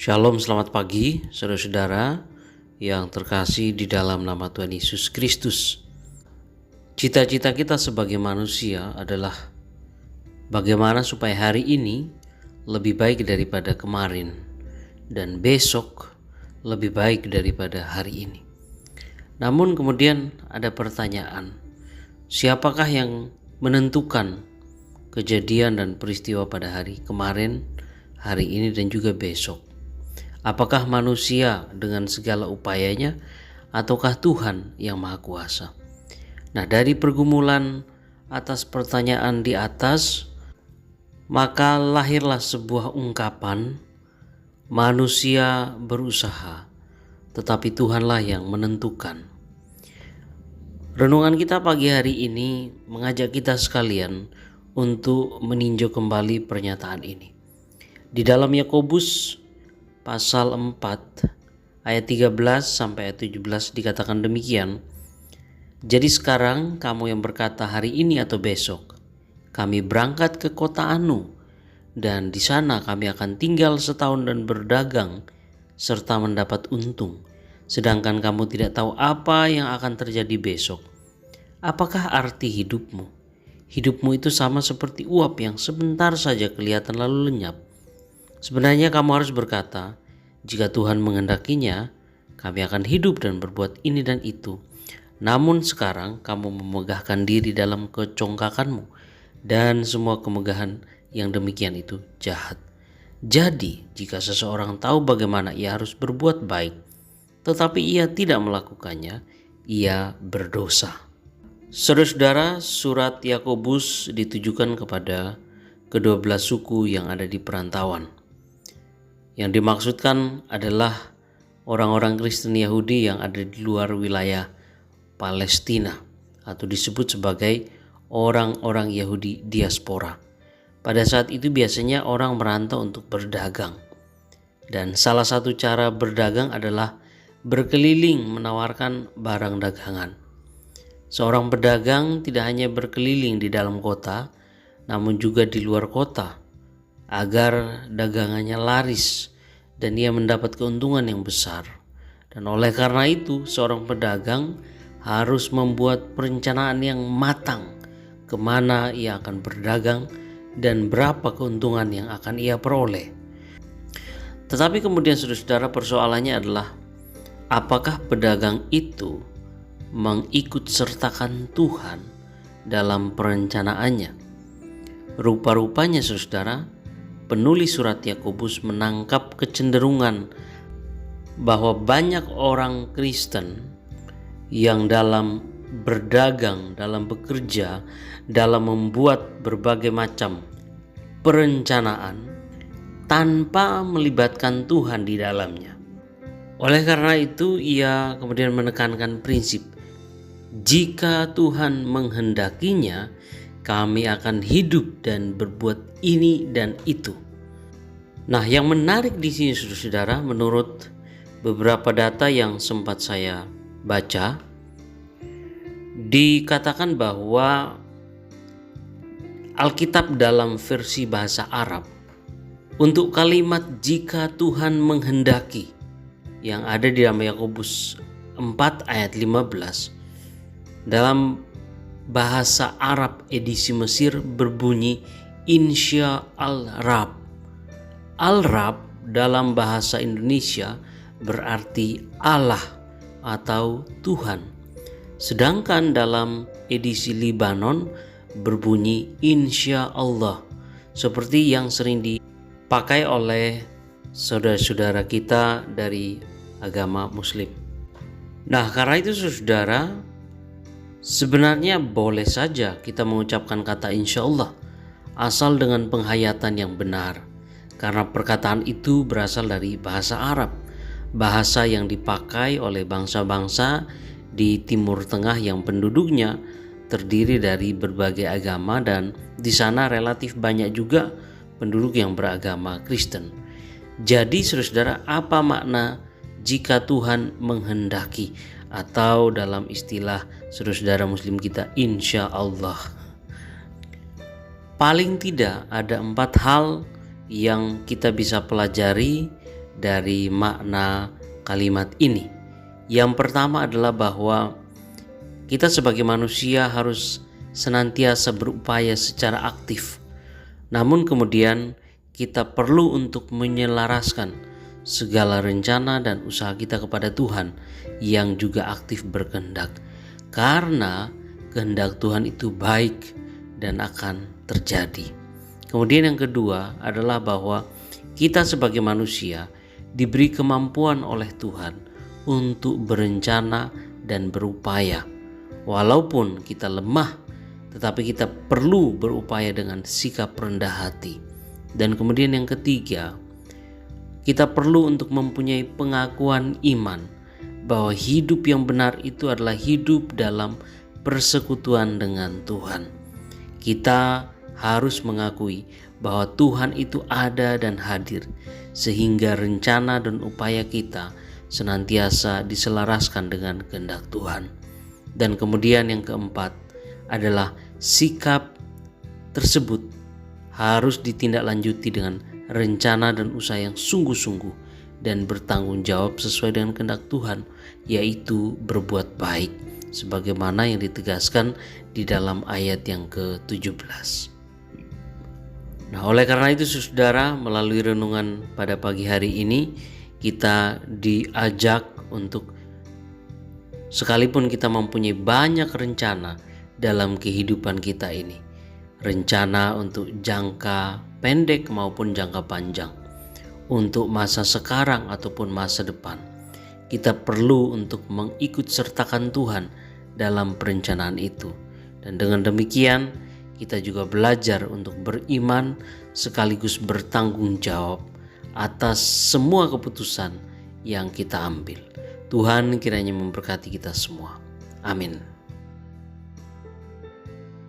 Shalom, selamat pagi saudara-saudara yang terkasih di dalam nama Tuhan Yesus Kristus. Cita-cita kita sebagai manusia adalah bagaimana supaya hari ini lebih baik daripada kemarin dan besok lebih baik daripada hari ini. Namun kemudian ada pertanyaan, siapakah yang menentukan kejadian dan peristiwa pada hari kemarin, hari ini dan juga besok? Apakah manusia dengan segala upayanya ataukah Tuhan yang Maha Kuasa? Nah, dari pergumulan atas pertanyaan di atas, maka lahirlah sebuah ungkapan, manusia berusaha, tetapi Tuhanlah yang menentukan. Renungan kita pagi hari ini mengajak kita sekalian untuk meninjau kembali pernyataan ini. Di dalam Yakobus Pasal 4 ayat 13 sampai ayat 17 dikatakan demikian. Jadi sekarang kamu yang berkata hari ini atau besok kami berangkat ke kota Anu dan di sana kami akan tinggal setahun dan berdagang serta mendapat untung. Sedangkan kamu tidak tahu apa yang akan terjadi besok. Apakah arti hidupmu? Hidupmu itu sama seperti uap yang sebentar saja kelihatan lalu lenyap. Sebenarnya kamu harus berkata, jika Tuhan menghendakinya, kami akan hidup dan berbuat ini dan itu. Namun sekarang kamu memegahkan diri dalam kecongkakanmu, dan semua kemegahan yang demikian itu jahat. Jadi, jika seseorang tahu bagaimana ia harus berbuat baik, tetapi ia tidak melakukannya, ia berdosa. Saudara-saudara, surat Yakobus ditujukan kepada kedua belas suku yang ada di perantauan. Yang dimaksudkan adalah orang-orang Kristen Yahudi yang ada di luar wilayah Palestina atau disebut sebagai orang-orang Yahudi diaspora. Pada saat itu biasanya orang merantau untuk berdagang. Dan salah satu cara berdagang adalah berkeliling menawarkan barang dagangan. Seorang pedagang tidak hanya berkeliling di dalam kota, namun juga di luar kota, agar dagangannya laris dan ia mendapat keuntungan yang besar. Dan oleh karena itu seorang pedagang harus membuat perencanaan yang matang kemana ia akan berdagang dan berapa keuntungan yang akan ia peroleh. Tetapi kemudian saudara-saudara, persoalannya adalah apakah pedagang itu mengikut sertakan Tuhan dalam perencanaannya? Rupa-rupanya saudara, penulis surat Yakobus menangkap kecenderungan bahwa banyak orang Kristen yang dalam berdagang, dalam bekerja, dalam membuat berbagai macam perencanaan tanpa melibatkan Tuhan di dalamnya. Oleh karena itu ia kemudian menekankan prinsip, jika Tuhan menghendakinya, kami akan hidup dan berbuat ini dan itu. Nah, yang menarik di sini saudara-saudara, menurut beberapa data yang sempat saya baca, dikatakan bahwa Alkitab dalam versi bahasa Arab untuk kalimat jika Tuhan menghendaki yang ada di dalam Yakobus 4 ayat 15 dalam bahasa Arab edisi Mesir berbunyi Insya al-Rab. Al-Rab dalam bahasa Indonesia berarti Allah atau Tuhan. Sedangkan dalam edisi Libanon berbunyi Insya Allah, seperti yang sering dipakai oleh saudara-saudara kita dari agama Muslim. Nah, karena itu saudara, sebenarnya boleh saja kita mengucapkan kata insya Allah asal dengan penghayatan yang benar, karena perkataan itu berasal dari bahasa Arab, bahasa yang dipakai oleh bangsa-bangsa di Timur Tengah yang penduduknya terdiri dari berbagai agama dan di sana relatif banyak juga penduduk yang beragama Kristen. Jadi saudara-saudara, apa makna jika Tuhan menghendaki, atau dalam istilah saudara-saudara Muslim kita insya Allah? Paling tidak ada 4 hal yang kita bisa pelajari dari makna kalimat ini. Yang pertama adalah bahwa kita sebagai manusia harus senantiasa berupaya secara aktif. Namun kemudian kita perlu untuk menyelaraskan segala rencana dan usaha kita kepada Tuhan yang juga aktif berkehendak. Karena kehendak Tuhan itu baik dan akan terjadi. Kemudian yang kedua adalah bahwa kita sebagai manusia diberi kemampuan oleh Tuhan untuk berencana dan berupaya. Walaupun kita lemah, tetapi kita perlu berupaya dengan sikap rendah hati. Dan kemudian yang ketiga, kita perlu untuk mempunyai pengakuan iman bahwa hidup yang benar itu adalah hidup dalam persekutuan dengan Tuhan. Kita harus mengakui bahwa Tuhan itu ada dan hadir, sehingga rencana dan upaya kita senantiasa diselaraskan dengan kehendak Tuhan. Dan kemudian yang keempat adalah sikap tersebut harus ditindaklanjuti dengan rencana dan usaha yang sungguh-sungguh dan bertanggung jawab sesuai dengan kehendak Tuhan, yaitu berbuat baik sebagaimana yang ditegaskan di dalam ayat yang ke-17. Nah, oleh karena itu saudara, melalui renungan pada pagi hari ini kita diajak untuk sekalipun kita mempunyai banyak rencana dalam kehidupan kita ini, rencana untuk jangka pendek maupun jangka panjang, untuk masa sekarang ataupun masa depan, kita perlu untuk mengikut sertakan Tuhan dalam perencanaan itu. Dan dengan demikian kita juga belajar untuk beriman sekaligus bertanggung jawab atas semua keputusan yang kita ambil. Tuhan kiranya memberkati kita semua. Amin.